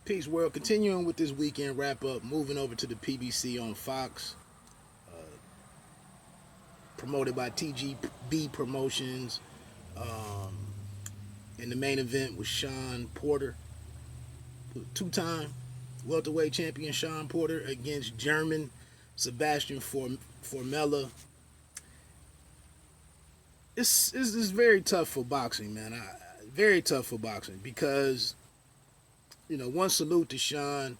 Peace World. Continuing with this weekend wrap up, moving over to the PBC on Fox, promoted by TGB Promotions. Um, and the main event was Sean Porter, two-time welterweight champion Sean Porter against German Sebastian Formella. It's very tough for boxing, man. Very tough for boxing because one salute to Sean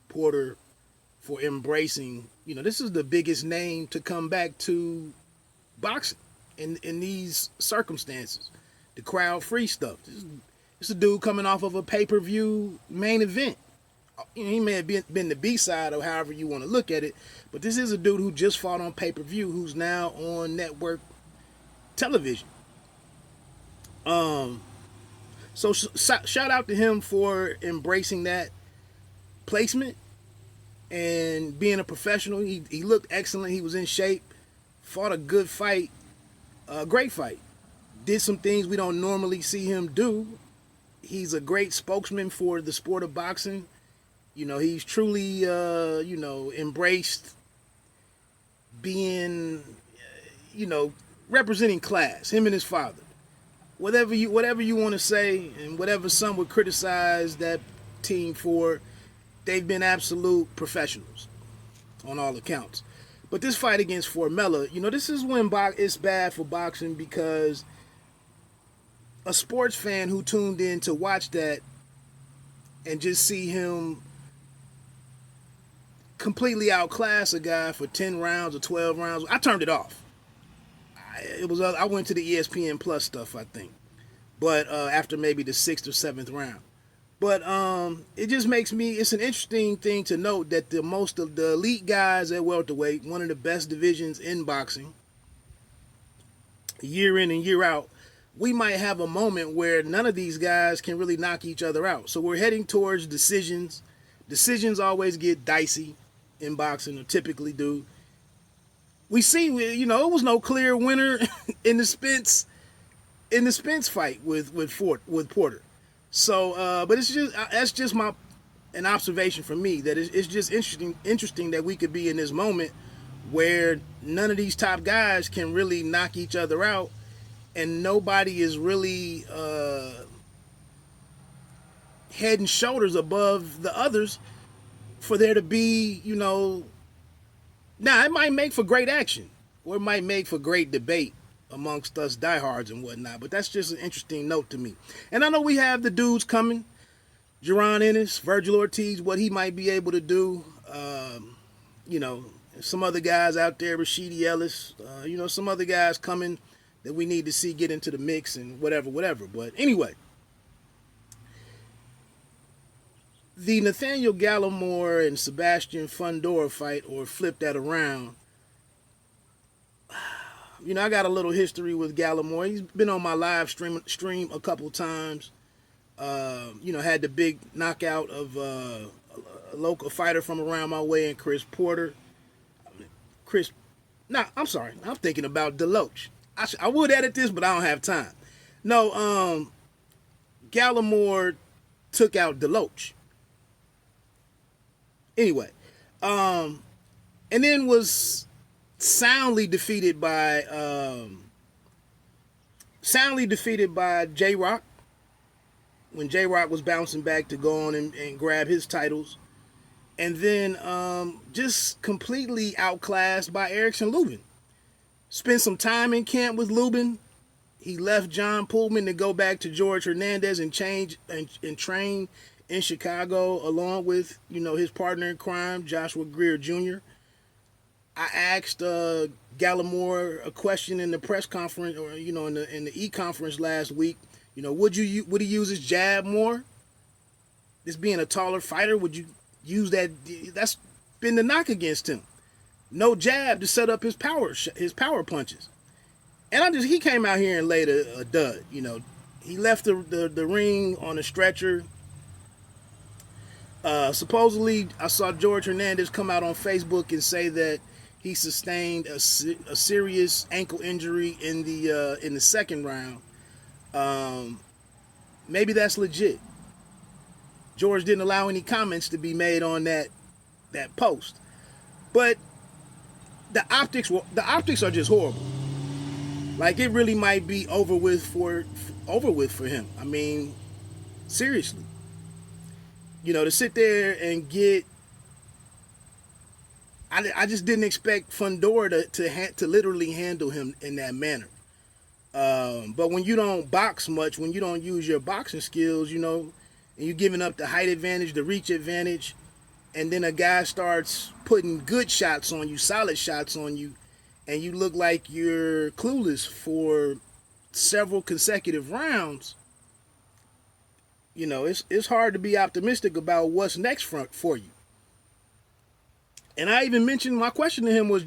Porter for embracing. This is the biggest name to come back to boxing in these circumstances. The crowd free stuff. This is a dude coming off of a pay-per-view main event. He may have been the B-side or however you want to look at it, but this is a dude who just fought on pay-per-view who's now on network television. So shout out to him for embracing that placement and being a professional. He looked excellent. He was in shape. Fought a good fight. A great fight. Did some things we don't normally see him do. He's a great spokesman for the sport of boxing. He's truly, embraced being, representing class. Him and his father. Whatever you want to say, and whatever some would criticize that team for, they've been absolute professionals on all accounts. But this fight against Formella, this is when it's bad for boxing because a sports fan who tuned in to watch that and just see him completely outclass a guy for 10 rounds or 12 rounds, I turned it off. I went to the ESPN Plus stuff, I think, but after maybe the 6th or 7th round. But it just makes me, it's an interesting thing to note that most of the elite guys at welterweight, one of the best divisions in boxing, year in and year out, we might have a moment where none of these guys can really knock each other out. So we're heading towards decisions. Decisions always get dicey in boxing, or typically do. We see, it was no clear winner in the Spence fight with Porter. So, but that's just an observation from me that it's just interesting that we could be in this moment where none of these top guys can really knock each other out, and nobody is really head and shoulders above the others for there to be, now it might make for great action, or it might make for great debate amongst us diehards and whatnot, but that's just an interesting note to me. And I know we have the dudes coming, Jaron Ennis, Virgil Ortiz, what he might be able to do. Some other guys out there, Rashidi Ellis, some other guys coming that we need to see get into the mix and whatever. But anyway, the Nathaniel Gallimore and Sebastian Fundora fight, or flip that around, I got a little history with Gallimore. He's been on my live stream a couple times. Had the big knockout of a local fighter from around my way in Chris Porter. I'm sorry. I'm thinking about Deloach. I would edit this, but I don't have time. No, Gallimore took out Deloach. Anyway, and then was soundly defeated by J-Rock when J-Rock was bouncing back to go on and grab his titles, and then just completely outclassed by Erickson Lubin. Spent some time in camp with Lubin. He left John Pullman to go back to George Hernandez and change and train in Chicago along with his partner in crime, Joshua Greer Jr. I asked Gallimore a question in the press conference, or in the e-conference last week. Would he use his jab more? This being a taller fighter, would you use that? That's been the knock against him. No jab to set up his power punches. And he came out here and laid a dud. He left the ring on a stretcher. Supposedly, I saw George Hernandez come out on Facebook and say that he sustained a serious ankle injury in the second round. Maybe that's legit. George didn't allow any comments to be made on that post. But the optics are just horrible. Like it really might be over with for him. I mean, seriously, to sit there and get. I just didn't expect Fundora to literally handle him in that manner. But when you don't box much, when you don't use your boxing skills, and you're giving up the height advantage, the reach advantage, and then a guy starts putting good shots on you, solid shots on you, and you look like you're clueless for several consecutive rounds, it's hard to be optimistic about what's next for you. And I even mentioned my question to him was,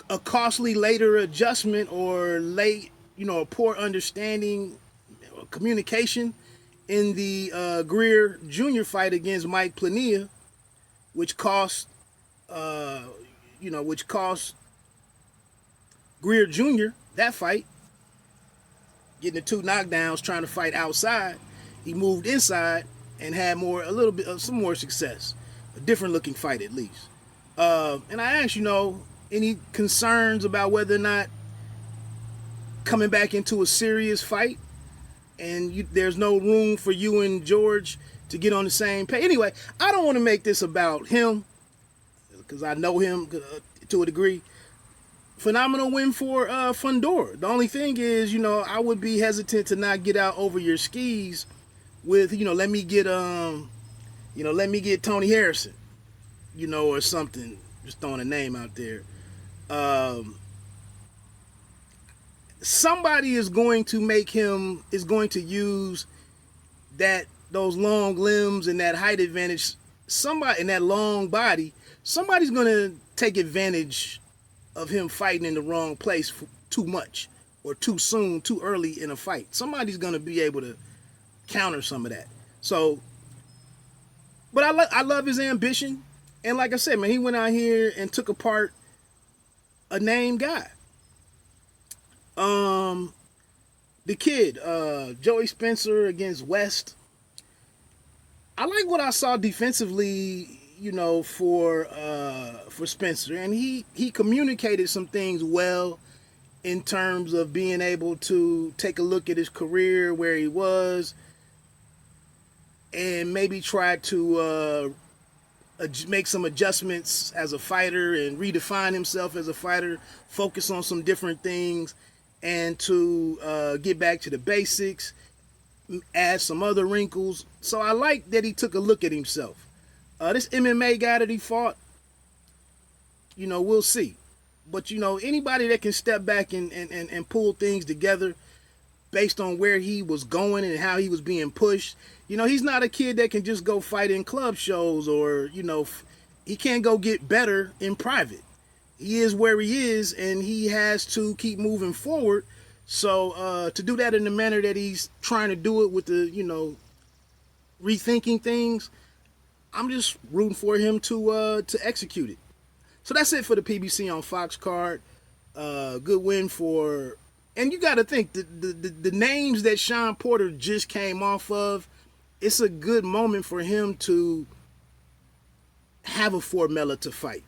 a costly later adjustment or late, a poor understanding, communication in the Greer Jr. fight against Mike Plania, which cost Greer Jr. that fight, getting the 2 knockdowns, trying to fight outside. He moved inside and had some more success, a different looking fight at least. And I asked, any concerns about whether or not coming back into a serious fight, and there's no room for you and George to get on the same page. Anyway, I don't want to make this about him because I know him to a degree. Phenomenal win for Fundora. The only thing is, I would be hesitant to not get out over your skis with, let me get Tony Harrison, or something. Just throwing a name out there. Somebody is going to use those long limbs and that height advantage. Somebody in that long body, somebody's going to take advantage of him fighting in the wrong place too much or too soon, too early in a fight. Somebody's going to be able to counter some of that. So, but I love his ambition. And like I said, man, he went out here and took apart a named guy. The kid, Joey Spencer against West. I like what I saw defensively, for Spencer, and he communicated some things well in terms of being able to take a look at his career, where he was, and maybe try to make some adjustments as a fighter and redefine himself as a fighter, focus on some different things, and to get back to the basics, add some other wrinkles. So I like that he took a look at himself. This MMA guy that he fought, we'll see. But, anybody that can step back and pull things together based on where he was going and how he was being pushed. He's not a kid that can just go fight in club shows or, he can't go get better in private. He is where he is, and he has to keep moving forward. So to do that in the manner that he's trying to do it with the, rethinking things, I'm just rooting for him to execute it. So that's it for the PBC on Fox card. Good win for, and you got to think the names that Sean Porter just came off of. It's a good moment for him to have a Formella to fight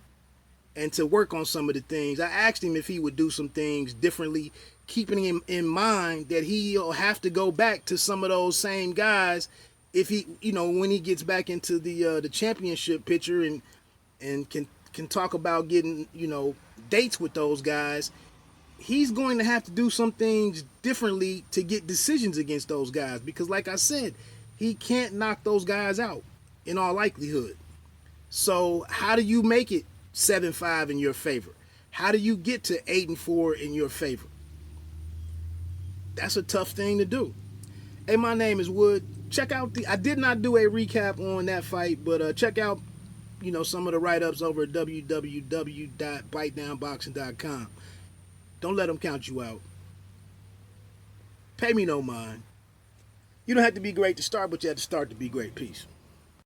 and to work on some of the things. I asked him if he would do some things differently, keeping him in mind that he'll have to go back to some of those same guys if he, when he gets back into the championship picture and can talk about getting, dates with those guys. He's going to have to do some things differently to get decisions against those guys because, like I said, he can't knock those guys out in all likelihood. So how do you make it 7-5 in your favor? How do you get to 8-4 in your favor? That's a tough thing to do. Hey, my name is Wood. Check out I did not do a recap on that fight, but check out, some of the write-ups over at www.bitedownboxing.com. Don't let them count you out. Pay me no mind. You don't have to be great to start, but you have to start to be great. Peace.